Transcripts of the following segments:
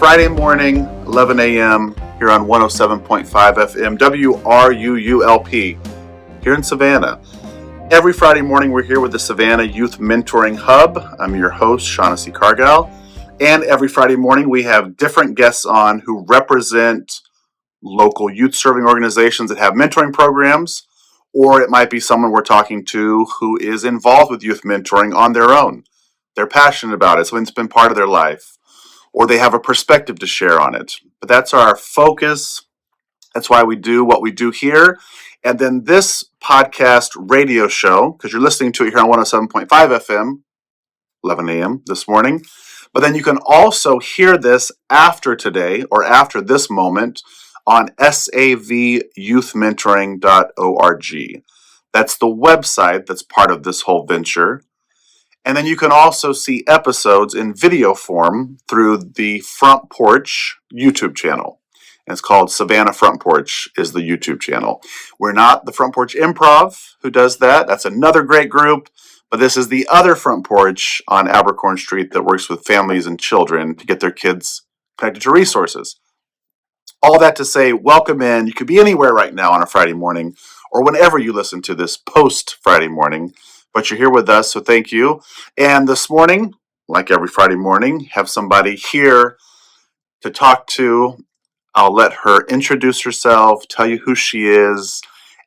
Friday morning, 11 a.m. here on 107.5 FM, WRUULP, here in Savannah. Every Friday morning, we're here with the Savannah Youth Mentoring Hub. I'm your host, Shaughnessy Cargyle. And every Friday morning, we have different guests on who represent local youth-serving organizations that have mentoring programs, or it might be someone we're talking to who is involved with youth mentoring on their own. They're passionate about it, something that's been part of their life, or they have a perspective to share on it. But that's our focus. That's why we do what we do here. And then this podcast radio show, because you're listening to it here on 107.5 FM, 11 a.m. this morning. But then you can also hear this after today or after this moment on savyouthmentoring.org. That's the website that's part of this whole venture. And then you can also see episodes in video form through the Front Porch YouTube channel. And it's called Savannah Front Porch is the YouTube channel. We're not the Front Porch Improv who does that. That's another great group. But this is the other Front Porch on Abercorn Street that works with families and children to get their kids connected to resources. All that to say, welcome in. You could be anywhere right now on a Friday morning or whenever you listen to this post-Friday morning. But you're here with us, so thank you. And this morning, like every Friday morning, have somebody here to talk to. I'll let her introduce herself, tell you who she is,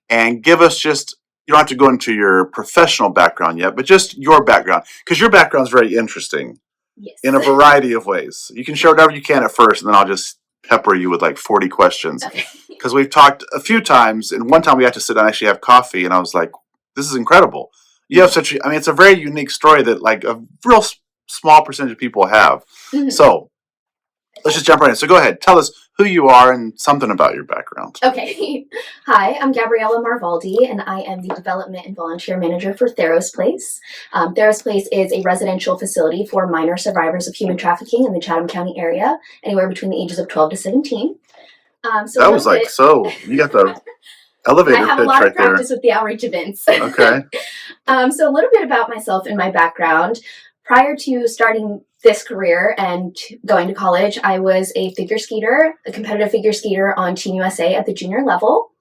and give us just, you don't have to go into your professional background yet, but just your background, because your background is very interesting. Yes. In a variety of ways. You can share whatever you can at first, and then I'll just pepper you with like 40 questions. Because we've talked a few times, and one time we had to sit down and actually have coffee, and I was like, this is incredible. You have such it's a very unique story that like a real small percentage of people have. Mm-hmm. So let's just jump right in. So go ahead, tell us who you are and something about your background. Okay. Hi, I'm Gabriella Marvaldi, and I am the Development and Volunteer Manager for Tharros Place. Tharros Place is a residential facility for minor survivors of human trafficking in the Chatham County area, anywhere between the ages of 12 to 17. That was like, so you got the elevator pitch right there. I have a lot of practice with the outreach events. Okay. So a little bit about myself and my background. Prior to starting this career and going to college, I was a figure skater, a competitive figure skater on Team USA at the junior level.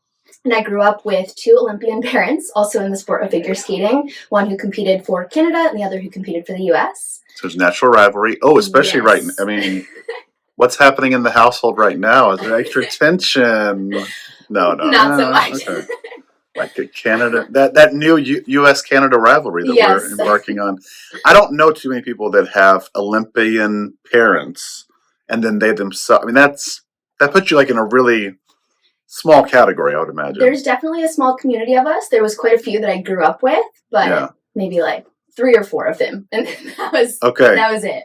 And I grew up with two Olympian parents, also in the sport of figure skating, one who competed for Canada and the other who competed for the US. So there's natural rivalry. Oh, especially right now. I mean, what's happening in the household right now? Is there extra tension? No. Not so much. Okay. Like Canada, that new U.S.-Canada rivalry that we're embarking on. I don't know too many people that have Olympian parents, and then they themselves. I mean, that puts you like in a really small category, I would imagine. There's definitely a small community of us. There was quite a few that I grew up with, but maybe like 3 or 4 of them, and that was it.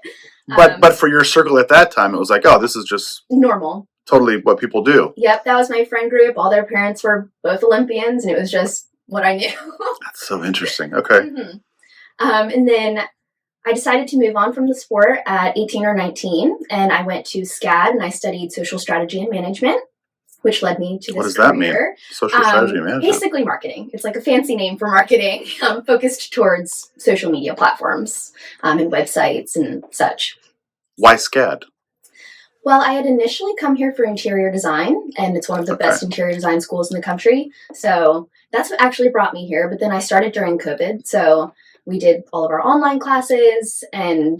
But for your circle at that time, it was like, oh, this is just normal. Totally what people do. Yep, that was my friend group. All their parents were both Olympians, and it was just what I knew. That's so interesting. Okay. Mm-hmm. And then I decided to move on from the sport at 18 or 19, and I went to SCAD, and I studied social strategy and management, which led me to this career. What does that mean? Social strategy and management? Basically marketing. It's like a fancy name for marketing, focused towards social media platforms and websites and such. Why SCAD? Well, I had initially come here for interior design, and it's one of the best interior design schools in the country. So that's what actually brought me here. But then I started during COVID. So we did all of our online classes, and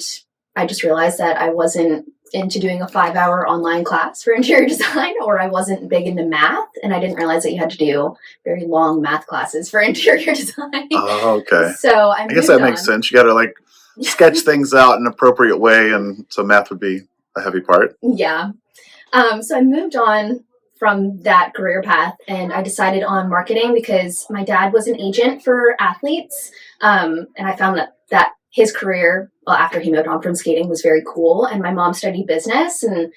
I just realized that I wasn't into doing a 5-hour online class for interior design, or I wasn't big into math. And I didn't realize that you had to do very long math classes for interior design. Oh, okay. So I guess that makes sense. You got to like sketch things out in an appropriate way. And so math would be a heavy part. Yeah. So I moved on from that career path, and I decided on marketing because my dad was an agent for athletes. And I found that his career, well, after he moved on from skating, was very cool. And my mom studied business, and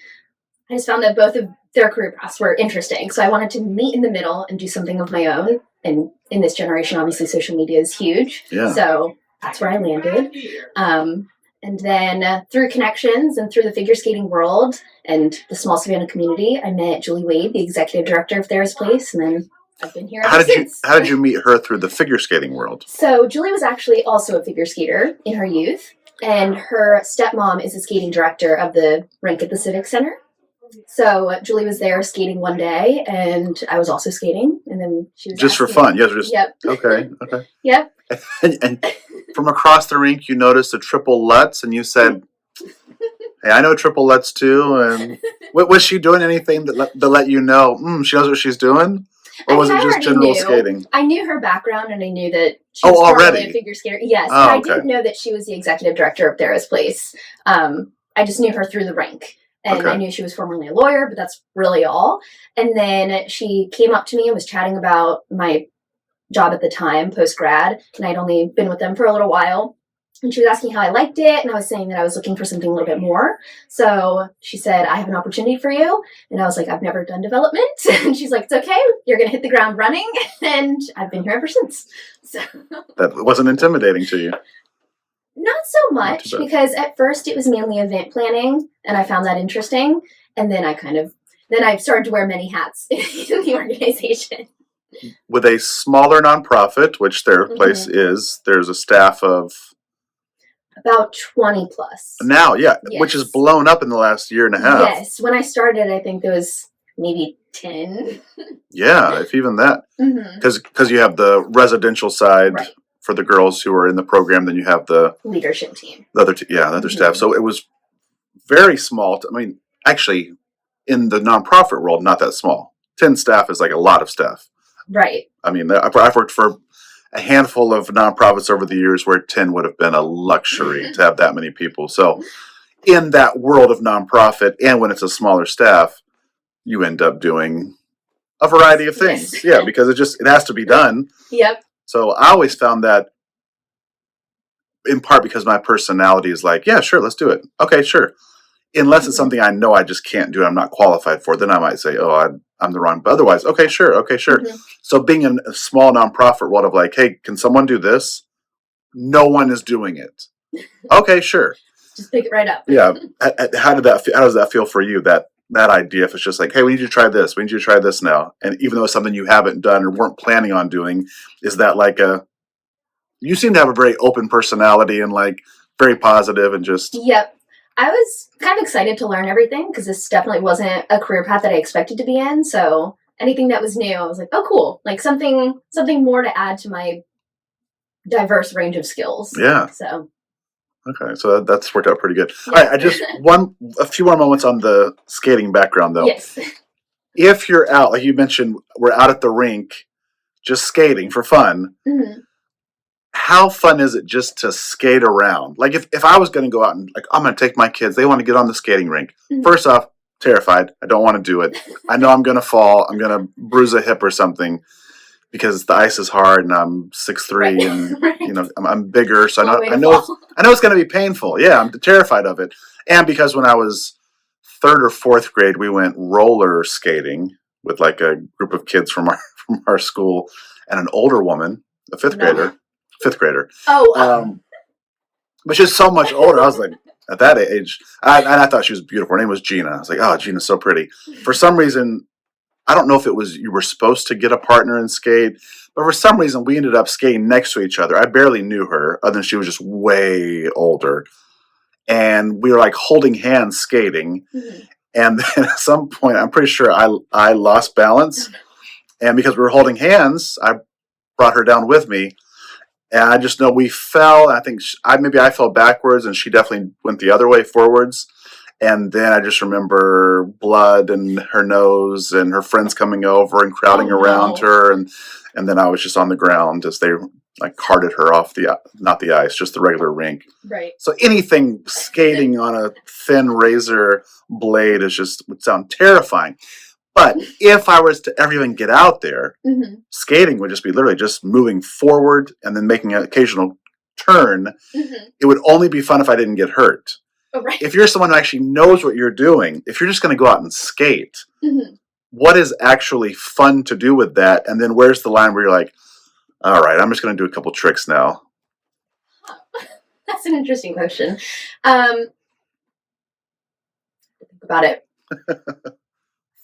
I just found that both of their career paths were interesting. So I wanted to meet in the middle and do something of my own. And in this generation, obviously, social media is huge. Yeah. So that's where I landed. And then through connections and through the figure skating world and the small Savannah community, I met Julie Wade, the executive director of Tharros Place, and then I've been here ever since. How did you meet her through the figure skating world? So Julie was actually also a figure skater in her youth. and her stepmom is the skating director of the rink at the Civic Center. So Julie was there skating one day, and I was also skating, and then she was just for asking fun. me. You guys were just Yep. okay. Yep. And from across the rink, you noticed the triple Lutz, and you said, "Hey, I know triple Lutz too." And was she doing anything that let you know she knows what she's doing, or was it just general skating? I knew her background, and I knew that she Oh, was formerly already? a figure skater. Yes, Oh, but I okay. didn't know that she was the executive director of Tharros Place. I just knew her through the rink. And Okay. I knew she was formerly a lawyer, but that's really all. And then she came up to me and was chatting about my job at the time, post-grad, and I'd only been with them for a little while. And she was asking how I liked it, and I was saying that I was looking for something a little bit more. So she said, I have an opportunity for you. And I was like, I've never done development. And she's like, it's okay. You're going to hit the ground running. And I've been here ever since. So that wasn't intimidating to you? Not so much, because at first it was mainly event planning, and I found that interesting. And then I started to wear many hats in the organization. With a smaller nonprofit, which their place is, there's a staff of about 20 plus. Now, yeah, yes. Which has blown up in the last year and a half. Yes, when I started, I think there was maybe 10. Yeah, if even that. Because you have the residential side. Right. For the girls who are in the program, then you have the leadership team. The other staff. So it was very small. Actually, in the nonprofit world, not that small. 10 staff is like a lot of staff. Right. I mean, I've worked for a handful of nonprofits over the years where 10 would have been a luxury to have that many people. So in that world of nonprofit, and when it's a smaller staff, you end up doing a variety of things. Yeah, because it has to be done. Yep. So I always found that, in part because my personality is like, yeah, sure, let's do it. Okay, sure. Unless it's something I know I just can't do, I'm not qualified for, then I might say, oh, I'm the wrong. But otherwise, okay, sure. So being in a small nonprofit world of like, hey, can someone do this? No one is doing it. Okay, sure. Just pick it right up. Yeah. How does that feel for you? That idea, if it's just like, hey, we need you to try this. We need you to try this now. And even though it's something you haven't done or weren't planning on doing, is that like you seem to have a very open personality and like very positive and just. Yep. I was kind of excited to learn everything because this definitely wasn't a career path that I expected to be in. So anything that was new, I was like, oh, cool. Like something more to add to my diverse range of skills. Yeah. So. Okay, so that's worked out pretty good. Yeah. All right, I just a few more moments on the skating background, though. Yes. If you're out, like you mentioned, we're out at the rink, just skating for fun. Mm-hmm. How fun is it just to skate around? Like if I was going to go out and like I'm going to take my kids, they want to get on the skating rink. Mm-hmm. First off, terrified. I don't want to do it. I know I'm going to fall. I'm going to bruise a hip or something. Because the ice is hard and I'm 6'3", right. And right. I'm bigger, so I know it's going to be painful. Yeah, I'm terrified of it. And because when I was 3rd or 4th grade, we went roller skating with like a group of kids from our school and an older woman, a 5th grader. Oh, but she's so much older. I was like, at that age, I thought she was beautiful. Her name was Gina. I was like, oh, Gina's so pretty. For some reason. I don't know if it was you were supposed to get a partner and skate, but for some reason we ended up skating next to each other. I barely knew her, other than she was just way older. And we were like holding hands skating. Mm-hmm. And then at some point, I'm pretty sure I lost balance. And because we were holding hands, I brought her down with me. And I just know we fell. I think I fell backwards and she definitely went the other way forwards. And then I just remember blood in her nose and her friends coming over and crowding around her. And then I was just on the ground as they like carted her off not the ice, just the regular rink. Right. So anything skating on a thin razor blade would sound terrifying. But if I was to ever even get out there, mm-hmm. skating would just be literally just moving forward and then making an occasional turn. Mm-hmm. It would only be fun if I didn't get hurt. Oh, right. If you're someone who actually knows what you're doing, if you're just going to go out and skate, mm-hmm. what is actually fun to do with that? And then where's the line where you're like, all right, I'm just going to do a couple tricks now? That's an interesting question. Think about it.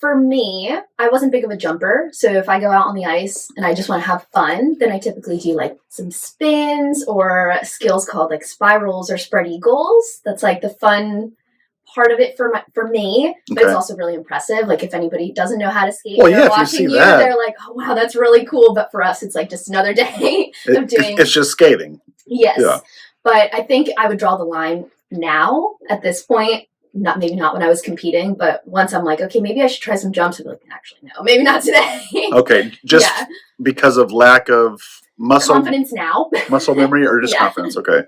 For me, I wasn't big of a jumper. So if I go out on the ice and I just want to have fun, then I typically do like some spins or skills called like spirals or spread eagles. That's like the fun part of it for me, but it's also really impressive. Like if anybody doesn't know how to skate, they're watching you, they're like, oh wow, that's really cool. But for us, it's like just another day of doing. It's just skating. Yes. Yeah. But I think I would draw the line now at this point. Maybe not when I was competing, but once I'm like, okay, maybe I should try some jumps. I'm like, actually, no, maybe not today. Okay, just because of lack of muscle confidence now, muscle memory, or just confidence. Okay.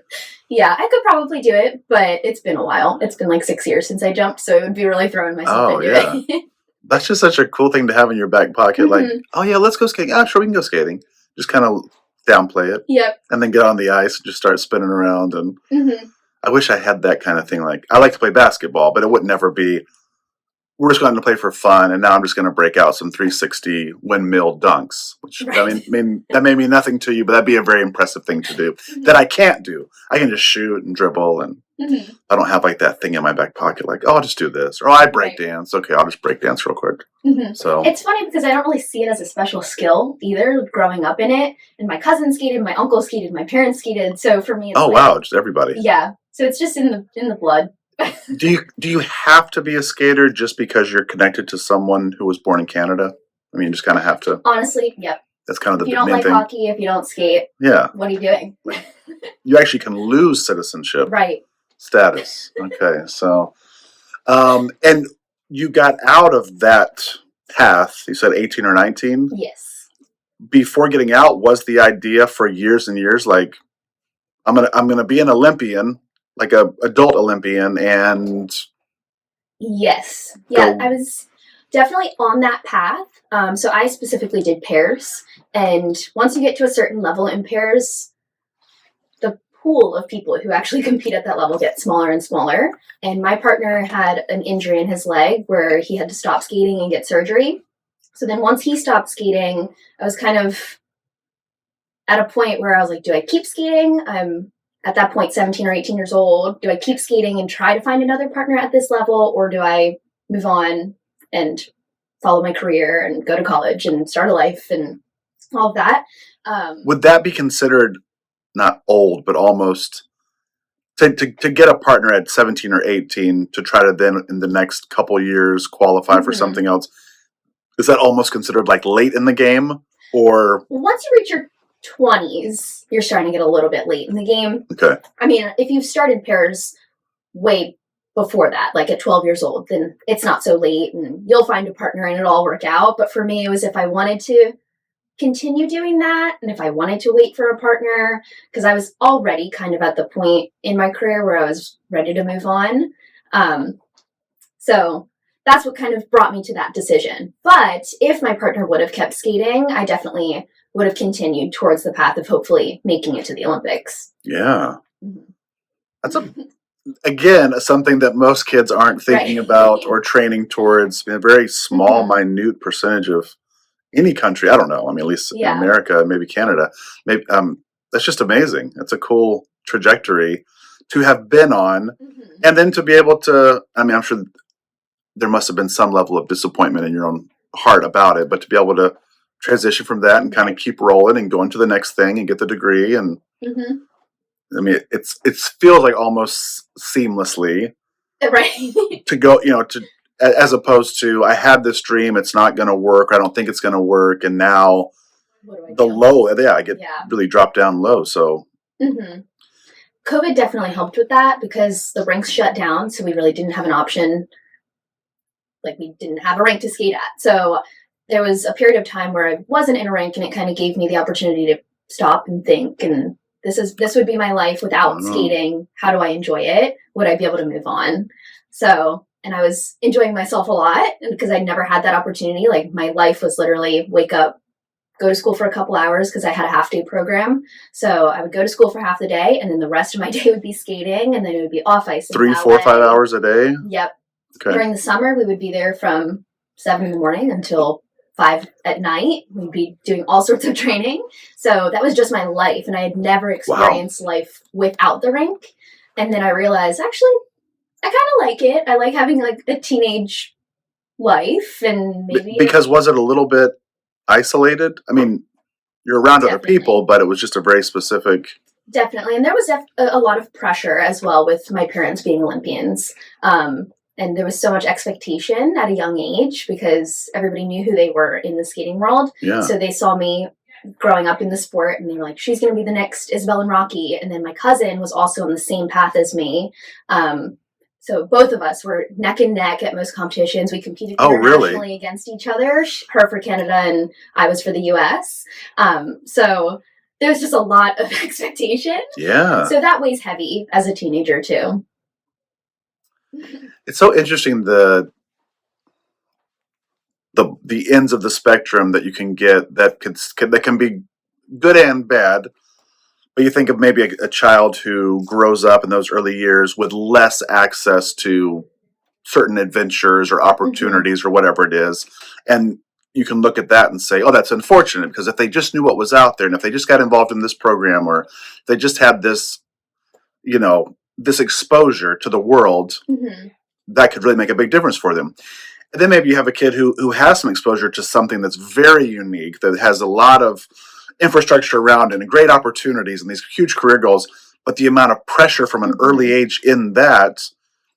Yeah, I could probably do it, but it's been a while. It's been like 6 years since I jumped, so it would be really throwing myself into it. That's just such a cool thing to have in your back pocket. Like, oh yeah, let's go skating. Ah, sure, we can go skating. Just kind of downplay it. Yep. And then get on the ice and just start spinning around and. I wish I had that kind of thing. Like, I like to play basketball, but it would never be, we're just going to play for fun, and now I'm just going to break out some 360 windmill dunks, which, I mean, that may mean nothing to you, but that'd be a very impressive thing to do that I can't do. I can just shoot and dribble, and I don't have, like, that thing in my back pocket, like, oh, I'll just do this. Or, oh, I break dance. Okay, I'll just break dance real quick. So it's funny because I don't really see it as a special skill either, growing up in it. And my cousin skated, my uncle skated, my parents skated. So for me, it's wow, just everybody. Yeah. So it's just in the blood. Do you have to be a skater just because you're connected to someone who was born in Canada? I mean, you just kind of have to. Honestly, yep. That's kind of the main thing. If you don't like hockey, if you don't skate, what are you doing? You actually can lose citizenship. Right. Status. Okay, so, and you got out of that path, you said 18 or 19? Yes. Before getting out, was the idea for years and years, like, I'm gonna be an Olympian, like a adult Olympian, and yes, yeah, I was definitely on that path. So I specifically did pairs, and once you get to a certain level in pairs, the pool of people who actually compete at that level gets smaller and smaller. And my partner had an injury in his leg where he had to stop skating and get surgery. So then once he stopped skating, I was kind of at a point where I was like, do I keep skating? I'm at that point 17 or 18 years old. Do I keep skating and try to find another partner at this level, or do I move on and follow my career and go to college and start a life and all of that? Would that be considered not old, but almost to get a partner at 17 or 18 to try to then in the next couple years qualify for something else? Is that almost considered like late in the game? Or once you reach your 20s, you're starting to get a little bit late in the game. Okay. I mean, if you've started pairs way before that, like at 12 years old, then it's not so late and you'll find a partner and it'll all work out. But for me, it was if I wanted to continue doing that and if I wanted to wait for a partner, because I was already kind of at the point in my career where I was ready to move on. So that's what kind of brought me to that decision. But if my partner would have kept skating, I definitely would have continued towards the path of hopefully making it to the Olympics. Yeah. That's again, something that most kids aren't thinking about or training towards. A very small, minute percentage of any country. I don't know. I mean, at least in America, maybe Canada. Maybe that's just amazing. It's a cool trajectory to have been on. And then to be able to, I mean, I'm sure there must have been some level of disappointment in your own heart about it, but to be able to transition from that and kind of keep rolling and go into the next thing and get the degree. And I mean, it feels like almost seamlessly to go, as opposed to, I had this dream, it's not going to work. I don't think it's going to work. And now the low, I get really dropped down low. So COVID definitely helped with that because the rinks shut down. So we really didn't have an option. Like we didn't have a rink to skate at. So there was a period of time where I wasn't in a rink, and it kind of gave me the opportunity to stop and think, and this would be my life without skating. How do I enjoy it? Would I be able to move on? So, and I was enjoying myself a lot because I never had that opportunity. Like my life was literally wake up, go to school for a couple hours because I had a half day program. So I would go to school for half the day, and then the rest of my day would be skating, and then it would be off ice. 3, 4, 5 hours a day? Yep. Okay. During the summer, we would be there from 7 in the morning until 5 at night. We'd be doing all sorts of training. So that was just my life. And I had never experienced life without the rink. And then I realized, actually, I kind of like it. I like having like a teenage life, and maybe because was it a little bit isolated? I mean, you're around other people, but it was just a very specific. Definitely. And there was a lot of pressure as well with my parents being Olympians. And there was so much expectation at a young age because everybody knew who they were in the skating world. Yeah. So they saw me growing up in the sport and they were like, she's going to be the next Isabel and Rocky. And then my cousin was also on the same path as me. So both of us were neck and neck at most competitions. We competed internationally against each other, her for Canada and I was for the US. So there was just a lot of expectation. Yeah. So that weighs heavy as a teenager too. It's so interesting the ends of the spectrum that you can get that can be good and bad. But you think of maybe a child who grows up in those early years with less access to certain adventures or opportunities or whatever it is. And you can look at that and say, oh, that's unfortunate because if they just knew what was out there and if they just got involved in this program or they just had this, this exposure to the world, that could really make a big difference for them. And then maybe you have a kid who has some exposure to something that's very unique, that has a lot of infrastructure around it and great opportunities and these huge career goals, but the amount of pressure from an early age in that,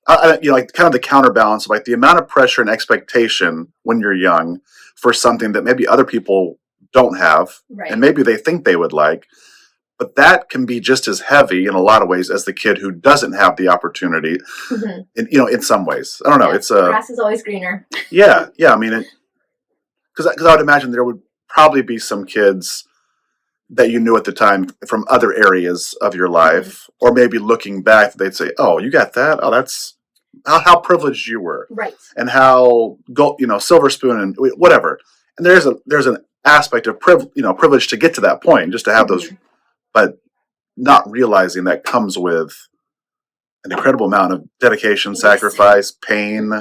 like kind of the counterbalance of like the amount of pressure and expectation when you're young for something that maybe other people don't have, and maybe they think they would like, but that can be just as heavy in a lot of ways as the kid who doesn't have the opportunity. In some ways, I don't know. It's grass is always greener. Yeah. I mean, because I would imagine there would probably be some kids that you knew at the time from other areas of your life, or maybe looking back, they'd say, "Oh, you got that? Oh, that's how privileged you were, right? And how silver spoon and whatever." And there's an aspect of privilege to get to that point, just to have those, but not realizing that comes with an incredible amount of dedication, sacrifice, pain.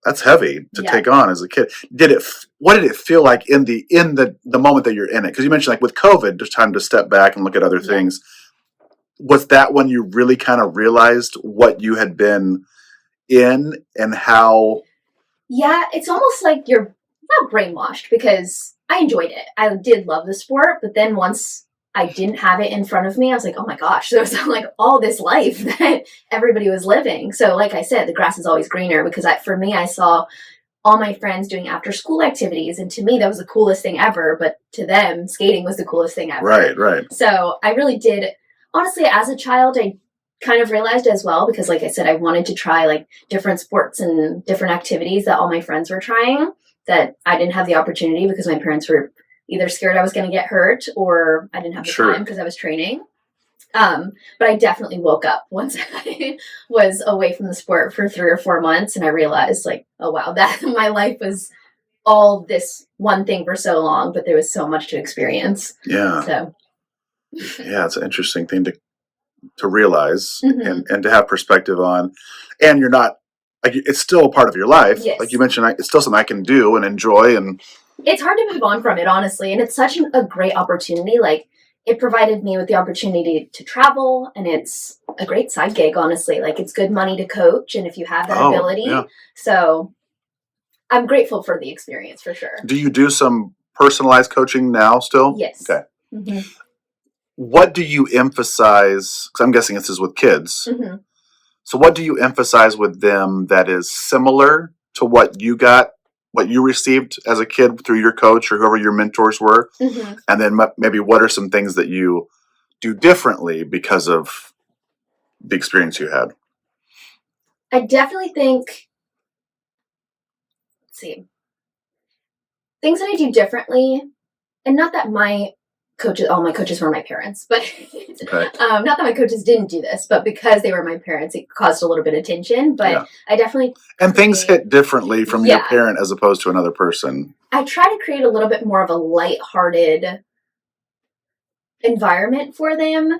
That's heavy to take on as a kid. What did it feel like in the moment that you're in it? Because you mentioned like with COVID, there's time to step back and look at other things. Was that when you really kind of realized what you had been in and how? Yeah, it's almost like you're not brainwashed because I enjoyed it. I did love the sport, but then once I didn't have it in front of me, I was like, oh my gosh, there was like all this life that everybody was living. So like I said, the grass is always greener because for me, I saw all my friends doing after school activities. And to me, that was the coolest thing ever. But to them, skating was the coolest thing ever. Right. So I really did. Honestly, as a child, I kind of realized as well, because like I said, I wanted to try like different sports and different activities that all my friends were trying, that I didn't have the opportunity because my parents were either scared I was going to get hurt or I didn't have the time because I was training. But I definitely woke up once I was away from the sport for 3 or 4 months and I realized like, oh wow, that my life was all this one thing for so long, but there was so much to experience. Yeah. So yeah, it's an interesting thing to realize and to have perspective on. And you're not, like, it's still a part of your life. Yes. Like you mentioned, it's still something I can do and enjoy. And it's hard to move on from it, honestly. And it's such a great opportunity. Like, it provided me with the opportunity to travel, and it's a great side gig, honestly. Like, it's good money to coach, and if you have that ability. Yeah. So I'm grateful for the experience, for sure. Do you do some personalized coaching now still? Yes. Okay. What do you emphasize? Because I'm guessing this is with kids. So what do you emphasize with them that is similar to what you received as a kid through your coach or whoever your mentors were? And then maybe what are some things that you do differently because of the experience you had? I definitely think, things that I do differently, and not that all my coaches were my parents, but not that my coaches didn't do this, but because they were my parents, it caused a little bit of tension. But I definitely things hit differently from your parent as opposed to another person. I try to create a little bit more of a lighthearted environment for them,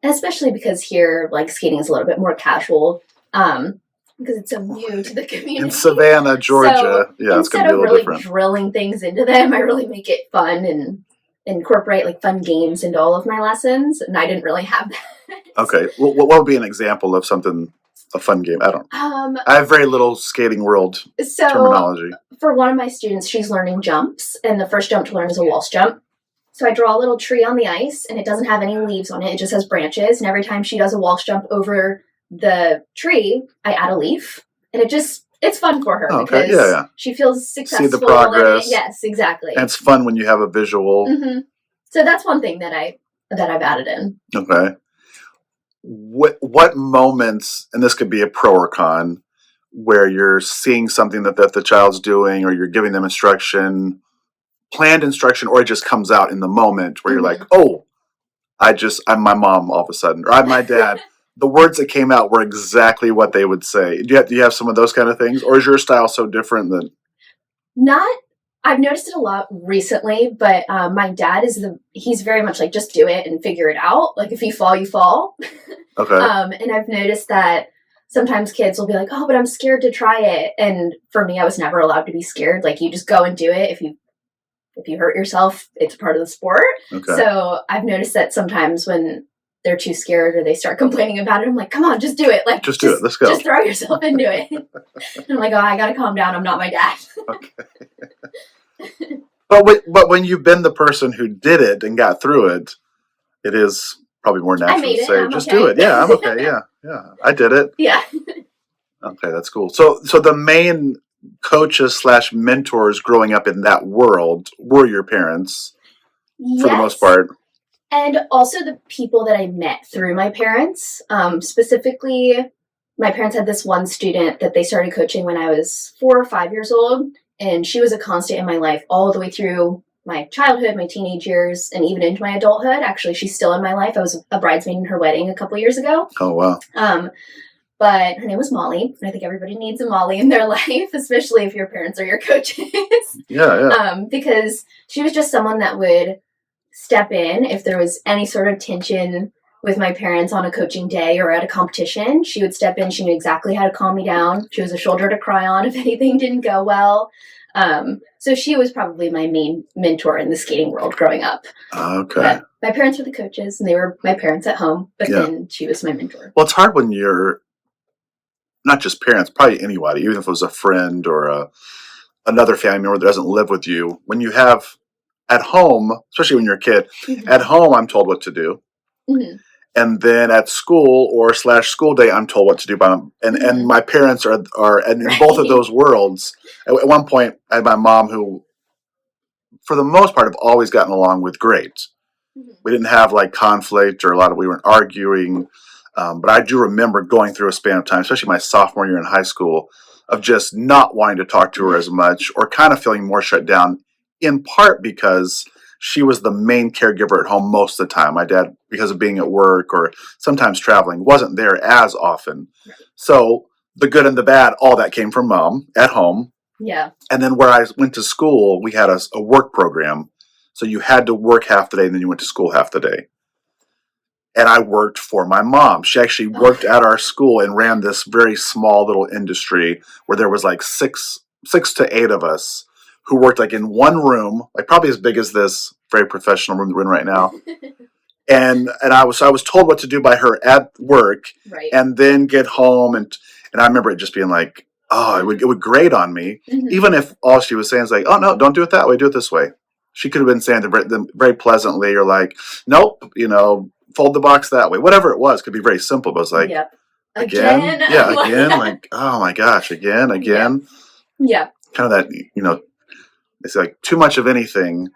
especially because here, like, skating is a little bit more casual. Because it's so new to the community. In Savannah, Georgia. So it's going to be a little different. Instead of really drilling things into them, I really make it fun and incorporate like fun games into all of my lessons, and I didn't really have that. Okay, what would be an example of something a fun game? I don't. Um, I have very little skating world so terminology. for one of my students, she's learning jumps, and the first jump to learn is a waltz jump. So I draw a little tree on the ice, and it doesn't have any leaves on it. It just has branches. And every time she does a waltz jump over the tree, I add a leaf, and it's fun for her because she feels successful. See the progress. In it. Yes, exactly. And it's fun when you have a visual. Mm-hmm. So that's one thing that I've added in. Okay. What moments, and this could be a pro or con, where you're seeing something that the child's doing, or you're giving them instruction, planned instruction, or it just comes out in the moment where you're like, oh, I'm my mom all of a sudden, or I'm my dad. The words that came out were exactly what they would say. Do you have some of those kind of things, or is your style so different than? I've noticed it a lot recently, but my dad he's very much like, just do it and figure it out. Like, if you fall, you fall. Okay. And I've noticed that sometimes kids will be like, oh, but I'm scared to try it. And for me, I was never allowed to be scared. Like, you just go and do it. If you hurt yourself, it's part of the sport. Okay. So I've noticed that sometimes when they're too scared or they start complaining about it, I'm like, come on, just do it. Like, just do it. Let's go. Just throw yourself into it. And I'm like, oh, I got to calm down. I'm not my dad. Okay. But when you've been the person who did it and got through it, it is probably more natural to say, just do it. Yeah, I'm okay. Yeah, I did it. Yeah. Okay, that's cool. So the main coaches / mentors growing up in that world were your parents, for the most part. And also the people that I met through my parents. Specifically, my parents had this one student that they started coaching when I was 4 or 5 years old. And she was a constant in my life all the way through my childhood, my teenage years, and even into my adulthood. Actually, she's still in my life. I was a bridesmaid in her wedding a couple years ago. Oh, wow. But her name was Molly. And I think everybody needs a Molly in their life, especially if your parents are your coaches. Yeah. Because she was just someone that would step in if there was any sort of tension with my parents on a coaching day or at a competition. She would step in. She knew exactly how to calm me down. She was a shoulder to cry on if anything didn't go well. So she was probably my main mentor in the skating world growing up. Okay. But my parents were the coaches, and they were my parents at home, but then she was my mentor. Well, it's hard when you're not just parents, probably anybody, even if it was a friend or another family member that doesn't live with you, when you have at home, especially when you're a kid, at home, I'm told what to do. Mm-hmm. And then at school or / school day, I'm told what to do by them. And my parents are in both of those worlds. At one point, I had my mom who, for the most part, have always gotten along with great. Mm-hmm. We didn't have like conflict or we weren't arguing. But I do remember going through a span of time, especially my sophomore year in high school, of just not wanting to talk to her as much or kind of feeling more shut down, in part because she was the main caregiver at home most of the time. My dad, because of being at work or sometimes traveling, wasn't there as often. Right. So the good and the bad, all that came from mom at home. Yeah. And then where I went to school, we had a work program. So you had to work half the day and then you went to school half the day. And I worked for my mom. She actually worked at our school and ran this very small little industry where there was like six to 8 of us who worked like in one room, like probably as big as this very professional room that we're in right now. and I was told what to do by her at work, right. And then get home and I remember it just being like, oh, it would grate on me, even if all she was saying is like, oh no, don't do it that way, do it this way. She could have been saying them very pleasantly or like, nope, fold the box that way. Whatever it was, could be very simple, but it was like, again? Yeah, again, like, oh my gosh, again. Yeah. Kind of that, it's like too much of anything.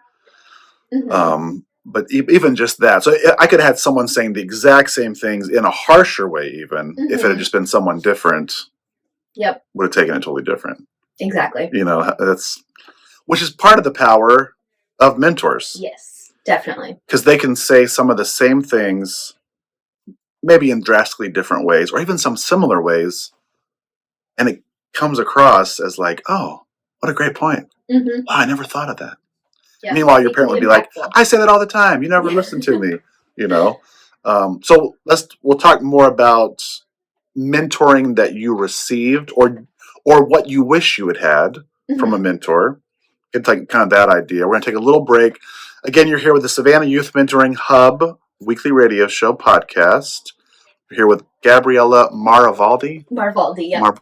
Mm-hmm. But even just that. So I could have had someone saying the exact same things in a harsher way, even if it had just been someone different. Yep. Would have taken it totally different. Exactly. Which is part of the power of mentors. Yes, definitely. Because they can say some of the same things, maybe in drastically different ways, or even some similar ways, and it comes across as like, oh, what a great point. Mm-hmm. Wow, I never thought of that. Yeah, meanwhile, your parent would be like, I say that all the time. You never listen to me, So we'll talk more about mentoring that you received or what you wish you had from a mentor. It's like kind of that idea. We're going to take a little break. Again, you're here with the Savannah Youth Mentoring Hub weekly radio show podcast. here with Gabriella Marvaldi. Marvaldi, yeah. Or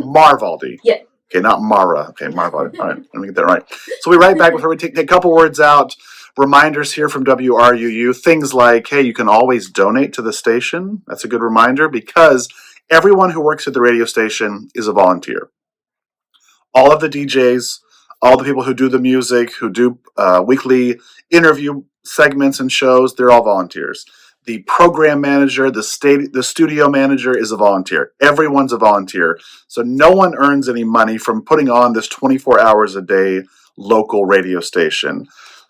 Marvaldi. Yeah. Okay, not Mara. Okay, Marvaldi. All right, let me get that right. So we right back with her. We take a couple words out. Reminders here from WRUU. Things like, hey, you can always donate to the station. That's a good reminder because everyone who works at the radio station is a volunteer. All of the DJs, all the people who do the music, who do weekly interview segments and shows, they're all volunteers. The program manager, the studio manager is a volunteer. Everyone's a volunteer. So no one earns any money from putting on this 24 hours a day local radio station.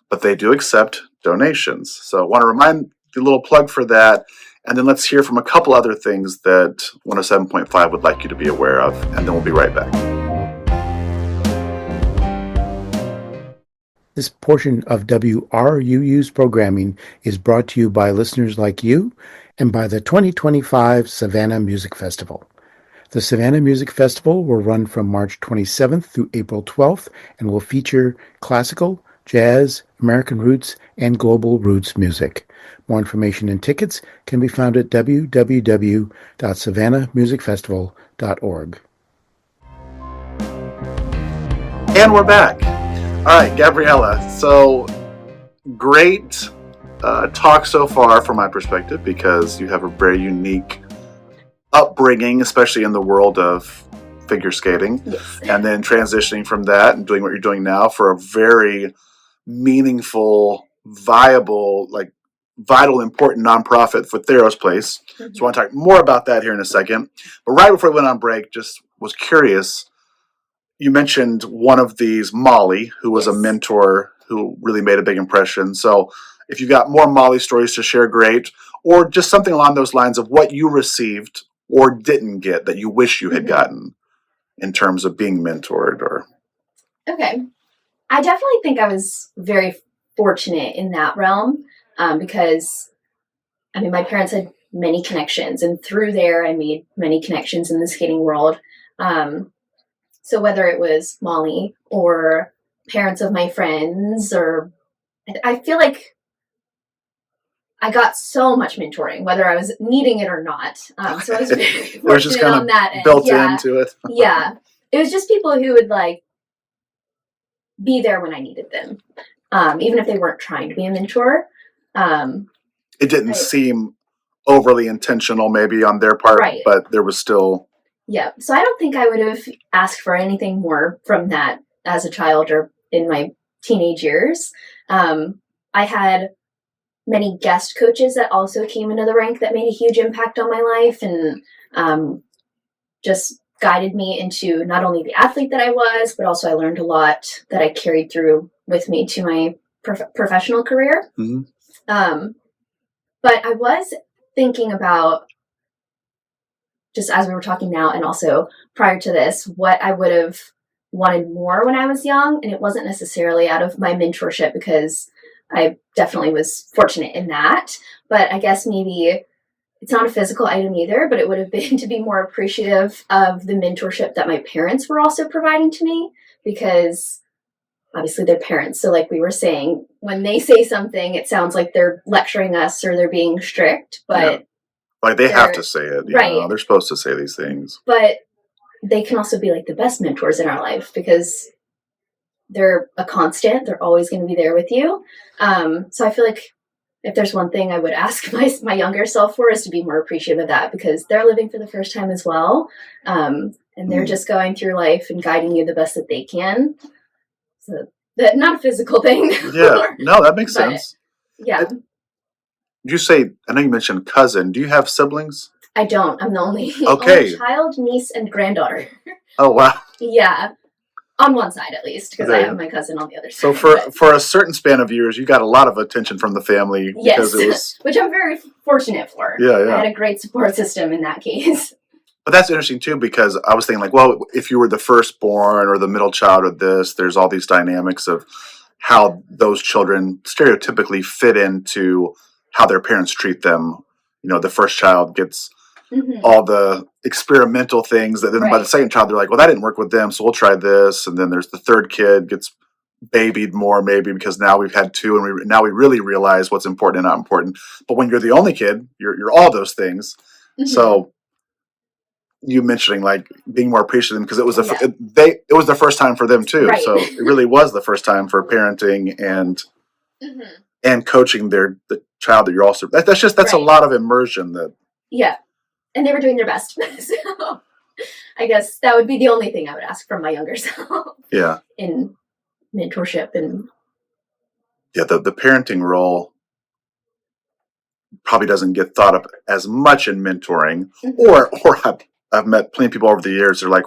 But they do accept donations. So I want to remind you a little plug for that. And then let's hear from a couple other things that 107.5 would like you to be aware of. And then we'll be right back. This portion of WRUU's programming is brought to you by listeners like you and by the 2025 Savannah Music Festival. The Savannah Music Festival will run from March 27th through April 12th and will feature classical, jazz, American roots, and global roots music. More information and tickets can be found at www.savannahmusicfestival.org. And we're back. All right, Gabriella. So great talk so far from my perspective because you have a very unique upbringing, especially in the world of figure skating. Yes. And then transitioning from that and doing what you're doing now for a very meaningful, viable, vital, important nonprofit for Tharros Place. Mm-hmm. So I want to talk more about that here in a second. But right before we went on break, just was curious. You mentioned one of these, Molly, who was a mentor who really made a big impression. So if you've got more Molly stories to share, great. Or just something along those lines of what you received or didn't get that you wish you had gotten in terms of being mentored. Or Okay. I definitely think I was very fortunate in that realm because, my parents had many connections. And through there, I made many connections in the skating world. So whether it was Molly or parents of my friends, or I feel like I got so much mentoring, whether I was needing it or not. So I was very fortunate just kind on that end. built into it. Yeah. It was just people who would be there when I needed them. Even if they weren't trying to be a mentor. It didn't seem overly intentional maybe on their part, but there was still... Yeah, so I don't think I would have asked for anything more from that as a child or in my teenage years. I had many guest coaches that also came into the rank that made a huge impact on my life and just guided me into not only the athlete that I was, but also I learned a lot that I carried through with me to my professional career. Mm-hmm. But I was thinking about, just as we were talking now and also prior to this, what I would have wanted more when I was young. And it wasn't necessarily out of my mentorship because I definitely was fortunate in that. But I guess maybe it's not a physical item either, but it would have been to be more appreciative of the mentorship that my parents were also providing to me because obviously they're parents. So like we were saying, when they say something, it sounds like they're lecturing us or they're being strict, but they have to say it, you know, they're supposed to say these things. But they can also be the best mentors in our life because they're a constant. They're always going to be there with you. So I feel like if there's one thing I would ask my younger self for is to be more appreciative of that because they're living for the first time as well. And they're just going through life and guiding you the best that they can. So that not a physical thing. Yeah, no, that makes sense. Yeah. Did you say, I know you mentioned cousin. Do you have siblings? I don't. I'm the only child, niece, and granddaughter. Oh, wow. Yeah. On one side, at least, because I have my cousin on the other side. So for a certain span of years, you got a lot of attention from the family. Yes, because it was... which I'm very fortunate for. Yeah. I had a great support system in that case. But that's interesting, too, because I was thinking, if you were the firstborn or the middle child of this, there's all these dynamics of how those children stereotypically fit into how their parents treat them. You know, the first child gets all the experimental things that then by the second child, they're like, well, that didn't work with them, so we'll try this. And then there's the third kid gets babied more maybe because now we've had two and now we really realize what's important and not important. But when you're the only kid, you're all those things. So you mentioning like being more appreciative because it was it was the first time for them too. Right. So it really was the first time for parenting and coaching the child that you're also that's a lot of immersion that and they were doing their best. So I guess that would be the only thing I would ask from my younger self. Yeah. In mentorship and the parenting role probably doesn't get thought of as much in mentoring, or I've met plenty of people over the years. They're like,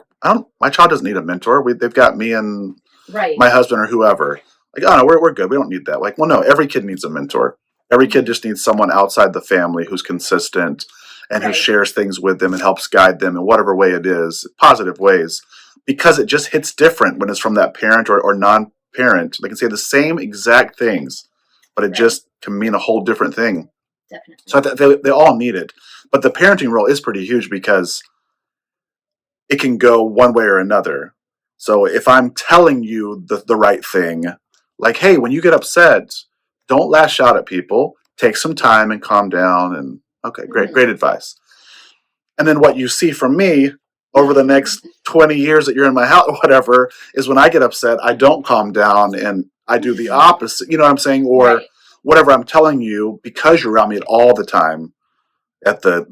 my child doesn't need a mentor. They've got me and my husband or whoever. Like, oh no, we're good. We don't need that. Like, well, no, every kid needs a mentor. Every kid just needs someone outside the family who's consistent and who shares things with them and helps guide them in whatever way it is, positive ways, because it just hits different when it's from that parent or non-parent. They can say the same exact things, but it just can mean a whole different thing. Definitely. So they all need it. But the parenting role is pretty huge because it can go one way or another. So if I'm telling you the right thing, like, hey, when you get upset, don't lash out at people. Take some time and calm down. And okay, great advice. And then what you see from me over the next 20 years that you're in my house or whatever is when I get upset, I don't calm down and I do the opposite. You know what I'm saying? Or whatever I'm telling you, because you're around me all the time, at the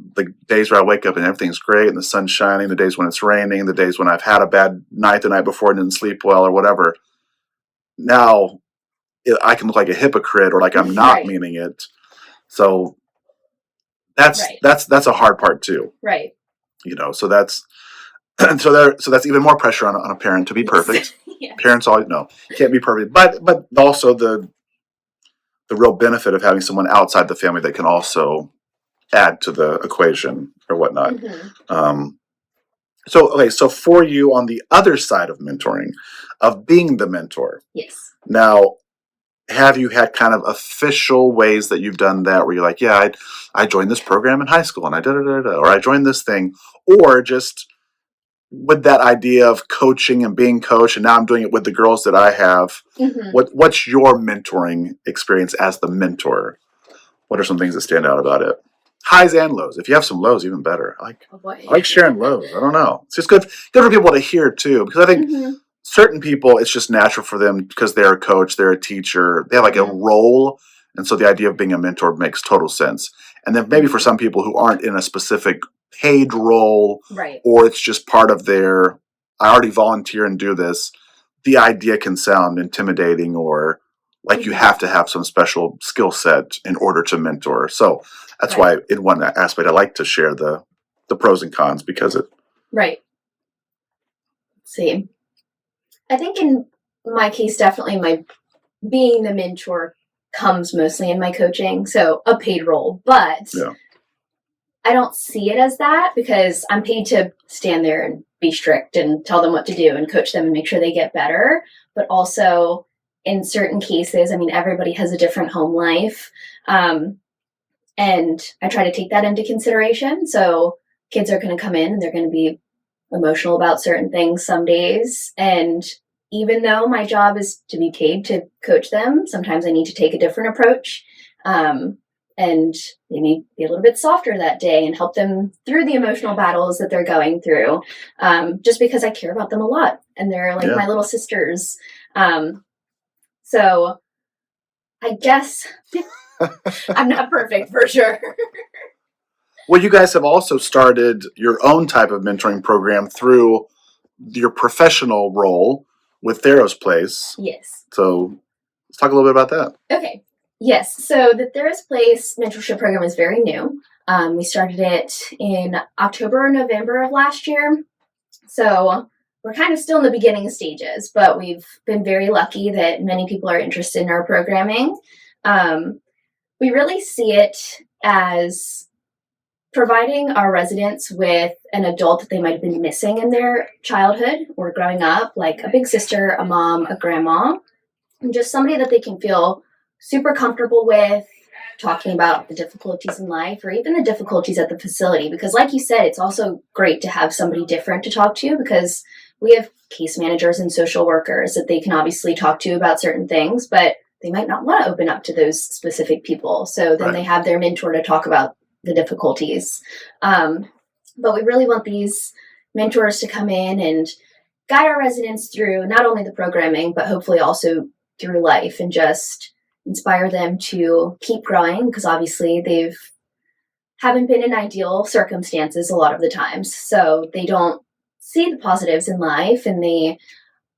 days where I wake up and everything's great and the sun's shining, the days when it's raining, the days when I've had a bad night the night before and didn't sleep well or whatever. Now I can look like a hypocrite or like I'm not meaning it. So that's a hard part too. Right. You know, so that's that's even more pressure on a parent to be perfect. Parents always can't be perfect, but also the real benefit of having someone outside the family that can also add to the equation or whatnot. So for you on the other side of mentoring, of being the mentor. Yes. Now, have you had kind of official ways that you've done that where you're like, yeah, I joined this program in high school and I or I joined this thing, or just with that idea of coaching and being coached, and now I'm doing it with the girls that I have. What's your mentoring experience as the mentor? What are some things that stand out about it? Highs and lows. If you have some lows, even better. I like sharing lows. I don't know. It's just good for people to hear too, because I think certain people, it's just natural for them because they're a coach, they're a teacher, they have like a role, and so the idea of being a mentor makes total sense. And then maybe for some people who aren't in a specific paid role, or it's just part of their, I already volunteer and do this, the idea can sound intimidating or like you have to have some special skill set in order to mentor. So that's why in one aspect I like to share the pros and cons, because it... Right. See, I think in my case, definitely my being the mentor comes mostly in my coaching. So a paid role, but I don't see it as that because I'm paid to stand there and be strict and tell them what to do and coach them and make sure they get better. But also in certain cases, I mean, everybody has a different home life. And I try to take that into consideration. So kids are going to come in and they're going to be emotional about certain things some days. And even though my job is to be paid to coach them, sometimes I need to take a different approach. And maybe be a little bit softer that day and help them through the emotional battles that they're going through, just because I care about them a lot. And they're like my little sisters. So I guess I'm not perfect for sure. Well, you guys have also started your own type of mentoring program through your professional role with Tharros Place. Yes. So let's talk a little bit about that. Okay. Yes. So the Tharros Place mentorship program is very new. We started it in October or November of last year. So we're kind of still in the beginning stages, but we've been very lucky that many people are interested in our programming. We really see it as providing our residents with an adult that they might have been missing in their childhood or growing up, like a big sister, a mom, a grandma, and just somebody that they can feel super comfortable with talking about the difficulties in life or even the difficulties at the facility. Because like you said, it's also great to have somebody different to talk to, because we have case managers and social workers that they can obviously talk to about certain things, but they might not want to open up to those specific people. So then they have their mentor to talk about the difficulties. But we really want these mentors to come in and guide our residents through not only the programming, but hopefully also through life, and just inspire them to keep growing, because obviously they've haven't been in ideal circumstances a lot of the times. So they don't see the positives in life, and they